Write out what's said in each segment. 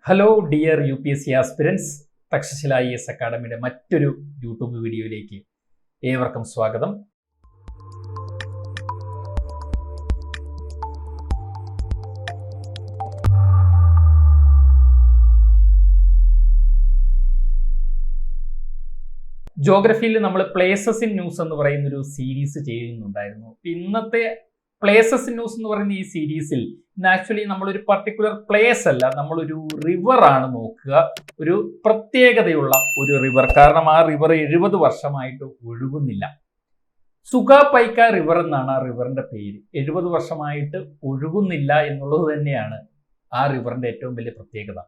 Hello dear UPSC aspirants, Takshashila IAS അക്കാഡമിയുടെ മറ്റൊരു YouTube വീഡിയോയിലേക്ക് ഏവർക്കും സ്വാഗതം. ജോഗ്രഫിയിൽ നമ്മൾ പ്ലേസസ് ഇൻ ന്യൂസ് എന്ന് പറയുന്ന ഒരു സീരീസ് ചെയ്യുന്നുണ്ടായിരുന്നു. ഇന്നത്തെ പ്ലേസസ് ഇൻ ന്യൂസ് എന്ന് പറയുന്ന ഈ സീരീസിൽ ആക്ച്വലി നമ്മളൊരു പർട്ടിക്കുലർ പ്ലേസ് അല്ല, നമ്മളൊരു റിവർ ആണ് നോക്കുക. ഒരു പ്രത്യേകതയുള്ള ഒരു റിവർ, കാരണം ആ റിവർ 70 വർഷമായിട്ട് ഒഴുകുന്നില്ല. സുഖാപൈക്ക റിവർ എന്നാണ് ആ റിവറിന്റെ പേര്. 70 വർഷമായിട്ട് ഒഴുകുന്നില്ല എന്നുള്ളത് തന്നെയാണ് ആ റിവറിന്റെ ഏറ്റവും വലിയ പ്രത്യേകത.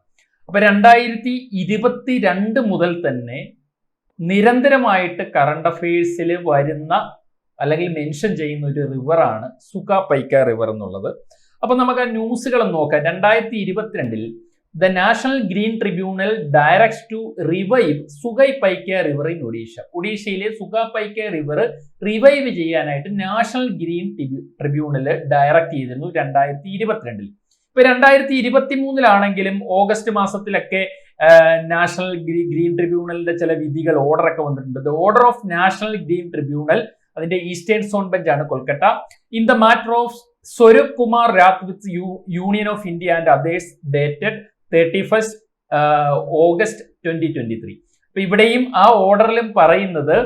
അപ്പൊ 2022 മുതൽ തന്നെ നിരന്തരമായിട്ട് കറണ്ട് അഫയേഴ്സിൽ വരുന്ന അല്ലെങ്കിൽ മെൻഷൻ ചെയ്യുന്ന ഒരു റിവറാണ് സുഖാപൈക്ക റിവർ എന്നുള്ളത്. അപ്പൊ നമുക്ക് ആ ന്യൂസുകൾ നോക്കാം. 2022 the national green tribunal directs to revive Sukhapaika river in Odisha. ഒഡീഷയിലെ സുഖാപൈക്ക റിവർ റിവൈവ് ചെയ്യാനായിട്ട് നാഷണൽ ഗ്രീൻ ട്രിബ്യൂണൽ ഡയറക്ട് ചെയ്തിരുന്നു 2022. ഇപ്പൊ 2023 ഓഗസ്റ്റ് മാസത്തിലൊക്കെ നാഷണൽ ഗ്രീൻ ട്രിബ്യൂണലിന്റെ ചില വിധികൾ, ഓർഡറൊക്കെ വന്നിട്ടുണ്ട്. The order of national green tribunal, അതിന്റെ ഈസ്റ്റേൺ സോൺ ബെഞ്ച് ആണ് Kolkata, in the matter of Swarup Kumar Rath with union of India and others dated 31 August 2023. അപ്പൊ ഇവിടെയും ആ ഓർഡറിലും പറയുന്നത്,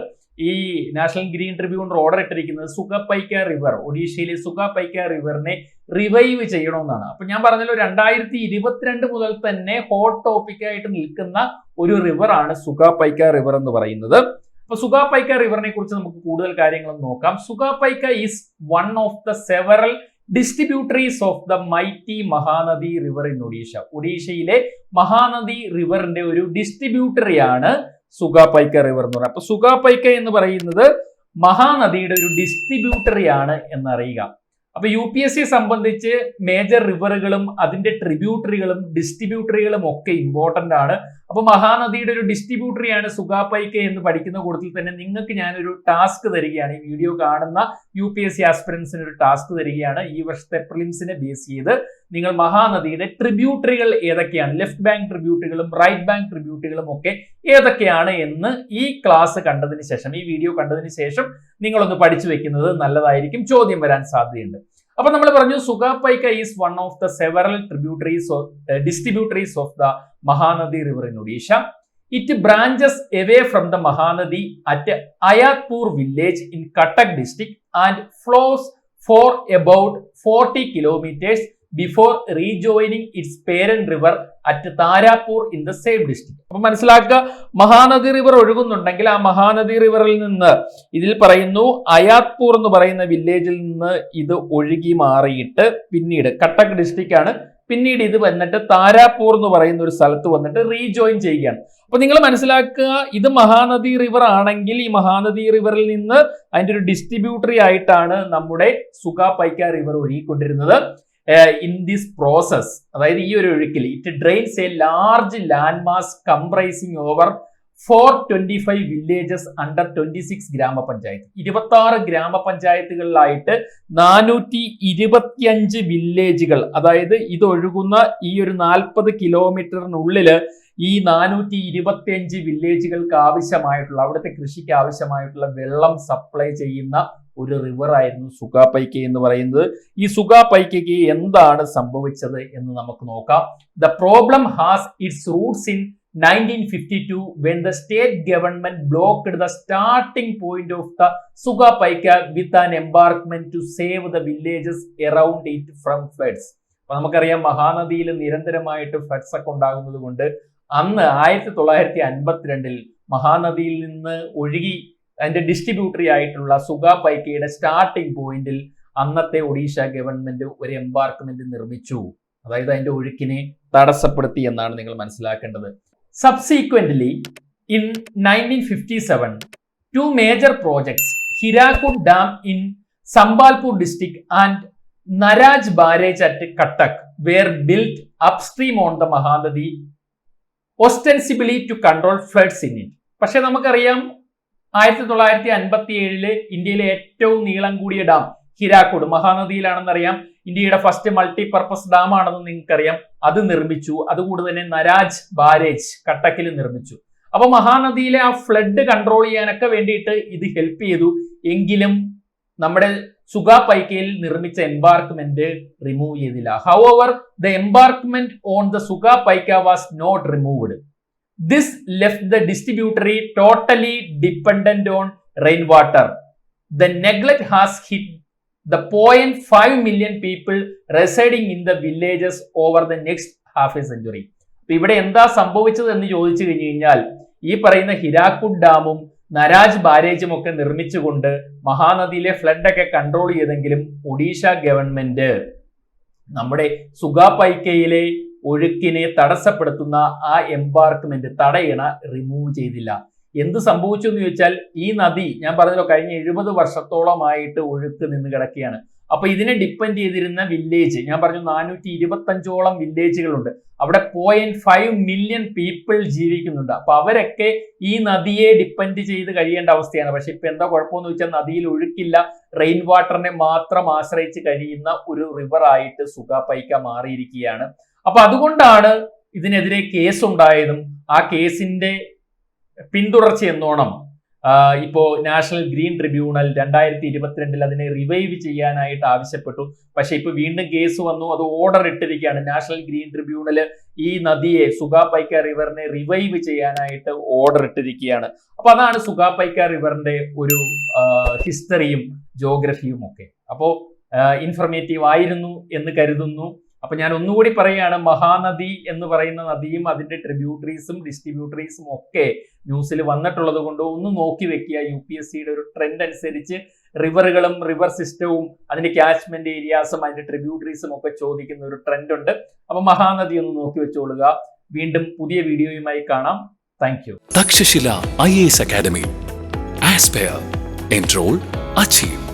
ഈ നാഷണൽ ഗ്രീൻ ട്രിബ്യൂണൽ ഓർഡർ ഇട്ടിരിക്കുന്നത് സുഖാപൈക്ക റിവർ, ഒഡീഷയിലെ സുഖാപൈക്ക റിവറിനെ റിവൈവ് ചെയ്യണമെന്നാണ്. അപ്പൊ ഞാൻ പറഞ്ഞല്ലോ 2022 മുതൽ തന്നെ ഹോട്ട് ടോപ്പിക് ആയിട്ട് നിൽക്കുന്ന ഒരു റിവർ ആണ് സുഖാപൈക്ക റിവർ എന്ന് പറയുന്നത്. അപ്പൊ സുഖാപൈക്ക റിവറിനെ കുറിച്ച് നമുക്ക് കൂടുതൽ കാര്യങ്ങൾ നോക്കാം. Sukhapaika is one of the several distributaries of the mighty Mahanadi river in Odisha. ഒഡീഷയിലെ മഹാനദി റിവറിന്റെ ഒരു ഡിസ്ട്രിബ്യൂട്ടറിയാണ് സുഖാപൈക്ക റിവർ എന്ന് പറയുന്നത്. അപ്പൊ സുഖാപൈക്ക എന്ന് പറയുന്നത് മഹാനദിയുടെ ഒരു ഡിസ്ട്രിബ്യൂട്ടറിയാണ് എന്നറിയുക. അപ്പൊ UPSC സംബന്ധിച്ച് മേജർ റിവറുകളും അതിന്റെ ട്രിബ്യൂട്ടറികളും ഡിസ്ട്രിബ്യൂട്ടറികളും ഒക്കെ ഇമ്പോർട്ടന്റ് ആണ്. അപ്പൊ മഹാനദിയുടെ ഒരു ഡിസ്ട്രിബ്യൂട്ടറിയാണ് സുഖാപൈക്ക എന്ന് പഠിക്കുന്ന കൂട്ടത്തിൽ തന്നെ നിങ്ങൾക്ക് ഞാനൊരു ടാസ്ക് തരികയാണ്. ഈ വീഡിയോ കാണുന്ന UPSC ആസ്പിരൻസിന് ഒരു ടാസ്ക് തരികയാണ്. ഈ വർഷത്തെ പ്രിലിംസിനെ ബേസ് ചെയ്ത് നിങ്ങൾ മഹാനദിയുടെ ട്രിബ്യൂട്ടറികൾ ഏതൊക്കെയാണ്, ലെഫ്റ്റ് ബാങ്ക് ട്രിബ്യൂട്ടറികളും റൈറ്റ് ബാങ്ക് ട്രിബ്യൂട്ടറികളും ഒക്കെ ഏതൊക്കെയാണ് എന്ന് ഈ ക്ലാസ് കണ്ടതിന് ശേഷം, ഈ വീഡിയോ കണ്ടതിന് ശേഷം നിങ്ങളൊന്ന് പഠിച്ചു വെക്കുന്നത് നല്ലതായിരിക്കും. ചോദ്യം വരാൻ സാധ്യതയുണ്ട്. അപ്പൊ നമ്മൾ പറഞ്ഞു Sukhapaika is one of the several distributaries of the Mahanadi river in Odisha. It branches away from the Mahanadi at Ayatpur village in Cuttack district and flows for about 40 kilometers before rejoining its parent river at Tarapur in the same district. അപ്പൊ മനസ്സിലാക്കുക, Mahanadi river ഒഴുകുന്നുണ്ടെങ്കിൽ ആ മഹാനദി റിവറിൽ നിന്ന്, ഇതിൽ പറയുന്നു അയാത്പൂർ എന്ന് പറയുന്ന വില്ലേജിൽ നിന്ന് ഇത് ഒഴുകി മാറിയിട്ട് പിന്നീട് കട്ടക് ഡിസ്ട്രിക്റ്റ് ആണ്, പിന്നീട് ഇത് വന്നിട്ട് താരാപൂർ എന്ന് പറയുന്ന ഒരു സ്ഥലത്ത് വന്നിട്ട് റീജോയിൻ ചെയ്യുകയാണ്. അപ്പൊ നിങ്ങൾ മനസ്സിലാക്കുക, ഇത് മഹാനദി റിവർ ആണെങ്കിൽ ഈ മഹാനദി റിവറിൽ നിന്ന് അതിന്റെ ഒരു ഡിസ്ട്രിബ്യൂട്ടറി ആയിട്ടാണ് നമ്മുടെ സുഖാപൈക്ക റിവർ ഒഴുകിക്കൊണ്ടിരുന്നത്. ഇൻ ദിസ് പ്രോസസ്, അതായത് ഈ ഒരു ഒഴുക്കിൽ, it drains A large land mass comprising over 425 villages under 26 ഗ്രാമപഞ്ചായത്ത്. 26 ഗ്രാമപഞ്ചായത്തുകളിലായിട്ട് 425 വില്ലേജുകൾ, അതായത് ഇത് ഒഴുകുന്ന ഈ ഒരു 40 കിലോമീറ്ററിനുള്ളിൽ ഈ 425 വില്ലേജുകൾക്ക് ആവശ്യമായിട്ടുള്ള, അവിടുത്തെ കൃഷിക്ക് ആവശ്യമായിട്ടുള്ള വെള്ളം സപ്ലൈ ചെയ്യുന്ന ഒരു റിവർ ആയിരുന്നു സുഖാപൈക്ക എന്ന് പറയുന്നത്. ഈ സുഖാപൈക്കയ്ക്ക് എന്താണ് സംഭവിച്ചത് എന്ന് നമുക്ക് നോക്കാം. The problem has it's Roots in 1952 when the state government blocked the starting point of the Sukhapayka with an embankment to save the villages around it from floods. അപ്പൊ നമുക്കറിയാം, മഹാനദിയിൽ നിരന്തരമായിട്ട് ഫ്ലഡ്സ് ഒക്കെ ഉണ്ടാകുന്നത് കൊണ്ട് അന്ന് 1952 മഹാനദിയിൽ നിന്ന് ഒഴുകി അതിന്റെ ഡിസ്ട്രിബ്യൂട്ടറി ആയിട്ടുള്ള സുഖാപൈക്കയുടെ സ്റ്റാർട്ടിംഗ് പോയിന്റിൽ അന്നത്തെ ഒഡീഷ ഗവൺമെന്റ് ഒരു എംബാർക്ക്മെന്റ് നിർമ്മിച്ചു. അതായത് അതിന്റെ ഒഴുക്കിനെ തടസ്സപ്പെടുത്തി എന്നാണ് നിങ്ങൾ മനസ്സിലാക്കേണ്ടത്. Subsequently, in 1957, two major projects, Hirakud Dam in Sambalpur district and Naraj Barrage at Cuttack, were built upstream on the Mahanadi, ostensibly to control floods in it. പക്ഷെ നമുക്കറിയാം, 1957 ഇന്ത്യയിലെ ഏറ്റവും നീളം കൂടിയ ഡാം ഹിരാക്കുഡ് മഹാനദിയിലാണെന്നറിയാം. ഇന്ത്യയുടെ ഫസ്റ്റ് മൾട്ടിപർപ്പസ് ഡാം ആണെന്ന് നിങ്ങൾക്കറിയാം. അത് നിർമ്മിച്ചു. അതുകൂടെ തന്നെ നരാജ് ബാരേജ് കട്ടക്കിൽ നിർമ്മിച്ചു. അപ്പൊ മഹാനദിയിലെ ആ ഫ്ലഡ് കൺട്രോൾ ചെയ്യാനൊക്കെ വേണ്ടിയിട്ട് ഇത് ഹെൽപ്പ് ചെയ്തു. എങ്കിലും നമ്മുടെ സുഗാപൈക്കയിൽ നിർമ്മിച്ച എംബാർക്ക്മെന്റ് റിമൂവ് ചെയ്തില്ല. However the embankment on the Sugapaika was not removed. This left the distributary totally dependent on rain water. The neglect has hit the 0.5 million people residing in the villages over the next half a century. അപ്പൊ ഇവിടെ എന്താ സംഭവിച്ചത് എന്ന് ചോദിച്ചു കഴിഞ്ഞു കഴിഞ്ഞാൽ, ഈ പറയുന്ന ഹിരാക്കുഡ് ഡാമും നരാജ് ബാരേജും ഒക്കെ നിർമ്മിച്ചുകൊണ്ട് മഹാനദിയിലെ ഫ്ലഡ് ഒക്കെ കൺട്രോൾ ചെയ്തെങ്കിലും ഒഡീഷ ഗവൺമെന്റ് നമ്മുടെ സുഗാപൈക്കയിലെ ഒഴുക്കിനെ തടസ്സപ്പെടുത്തുന്ന ആ എംബാർക്ക്മെന്റ് തടയണ റിമൂവ് ചെയ്തില്ല. എന്ത് സംഭവിച്ചു എന്ന് ചോദിച്ചാൽ, ഈ നദി ഞാൻ പറഞ്ഞല്ലോ കഴിഞ്ഞ 70 വർഷത്തോളമായിട്ട് ഒഴുക്ക് നിന്ന് കിടക്കുകയാണ്. അപ്പൊ ഇതിനെ ഡിപ്പെൻഡ് ചെയ്തിരുന്ന വില്ലേജ് ഞാൻ പറഞ്ഞു 425ഓളം വില്ലേജുകളുണ്ട്. അവിടെ 0.5 മില്യൺ പീപ്പിൾ ജീവിക്കുന്നുണ്ട്. അപ്പൊ അവരൊക്കെ ഈ നദിയെ ഡിപ്പെൻഡ് ചെയ്ത് കഴിയേണ്ട അവസ്ഥയാണ്. പക്ഷെ ഇപ്പൊ എന്താ കുഴപ്പമെന്ന് വെച്ചാൽ നദിയിൽ ഒഴുക്കില്ല. റെയിൻ വാട്ടറിനെ മാത്രം ആശ്രയിച്ച് കഴിയുന്ന ഒരു റിവർ ആയിട്ട് സുഗാപൈക്ക മാറിയിരിക്കുകയാണ്. അപ്പൊ അതുകൊണ്ടാണ് ഇതിനെതിരെ കേസ് ഉണ്ടായതും ആ കേസിന്റെ പിന്തുടർച്ച എന്നോണം ഇപ്പോ നാഷണൽ ഗ്രീൻ ട്രിബ്യൂണൽ 2022 അതിനെ റിവൈവ് ചെയ്യാനായിട്ട് ആവശ്യപ്പെട്ടു. പക്ഷെ ഇപ്പൊ വീണ്ടും കേസ് വന്നു. അത് ഓർഡർ ഇട്ടിരിക്കുകയാണ്. നാഷണൽ ഗ്രീൻ ട്രിബ്യൂണൽ ഈ നദിയെ സുഗാപൈക്ക റിവറിനെ റിവൈവ് ചെയ്യാനായിട്ട് ഓർഡർ ഇട്ടിരിക്കുകയാണ്. അപ്പൊ അതാണ് സുഗാപൈക്ക റിവറിന്റെ ഒരു ഹിസ്റ്ററിയും ജോഗ്രഫിയും ഒക്കെ. അപ്പോ ഇൻഫർമേറ്റീവ് ആയിരുന്നു എന്ന് കരുതുന്നു. അപ്പൊ ഞാൻ ഒന്നുകൂടി പറയുകയാണ്, മഹാനദി എന്ന് പറയുന്ന നദിയും അതിന്റെ ട്രിബ്യൂട്ടറീസും ഡിസ്ട്രിബ്യൂട്ടറീസും ഒക്കെ ന്യൂസിൽ വന്നിട്ടുള്ളത് കൊണ്ട് ഒന്ന് നോക്കി വെക്കുക. UPSCയുടെ ഒരു ട്രെൻഡ് അനുസരിച്ച് റിവറുകളും റിവർ സിസ്റ്റവും അതിന്റെ ക്യാച്ച്മെന്റ് ഏരിയാസും അതിന്റെ ട്രിബ്യൂട്ടറീസും ഒക്കെ ചോദിക്കുന്ന ഒരു ട്രെൻഡ് ഉണ്ട്. അപ്പൊ മഹാനദി ഒന്ന് നോക്കി വെച്ചോളുക. വീണ്ടും പുതിയ വീഡിയോയുമായി കാണാം. Thank you. Takshashila IAS academy. Aspire, enrol, achieve.